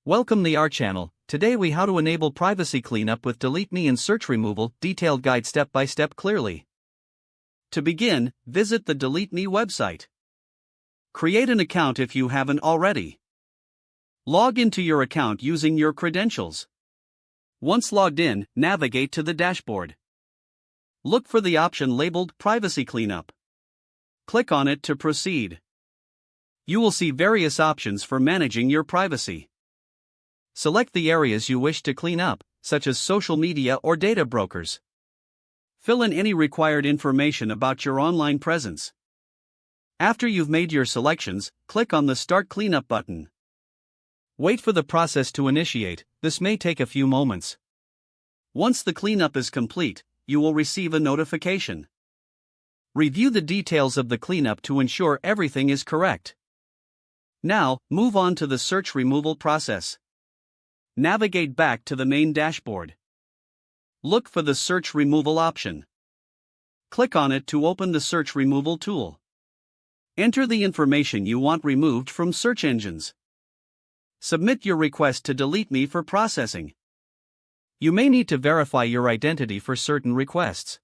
Welcome to our channel. Today we how to enable privacy cleanup with DeleteMe and search removal, detailed guide step by step clearly. To begin, visit the DeleteMe website. Create an account if you haven't already. Log into your account using your credentials. Once logged in, navigate to the dashboard. Look for the option labeled Privacy Cleanup. Click on it to proceed. You will see various options for managing your privacy. Select the areas you wish to clean up, such as social media or data brokers. Fill in any required information about your online presence. After you've made your selections, click on the Start Cleanup button. Wait for the process to initiate. This may take a few moments. Once the cleanup is complete, you will receive a notification. Review the details of the cleanup to ensure everything is correct. Now, move on to the search removal process. Navigate back to the main dashboard. Look for the Search Removal option. Click on it to open the Search Removal tool. Enter the information you want removed from search engines. Submit your request to DeleteMe for processing. You may need to verify your identity for certain requests.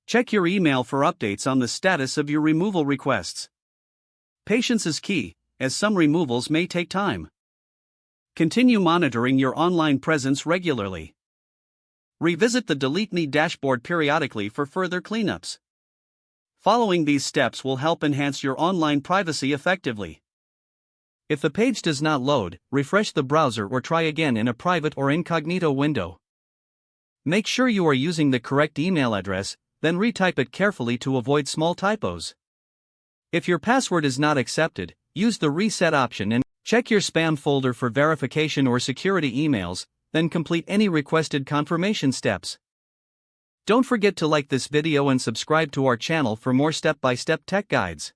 Check your email for updates on the status of your removal requests. Patience is key, as some removals may take time. Continue monitoring your online presence regularly. Revisit the DeleteMe dashboard periodically for further cleanups. Following these steps will help enhance your online privacy effectively. If the page does not load, refresh the browser or try again in a private or incognito window. Make sure you are using the correct email address, then retype it carefully to avoid small typos. If your password is not accepted, use the reset option and check your spam folder for verification or security emails, then complete any requested confirmation steps. Don't forget to like this video and subscribe to our channel for more step-by-step tech guides.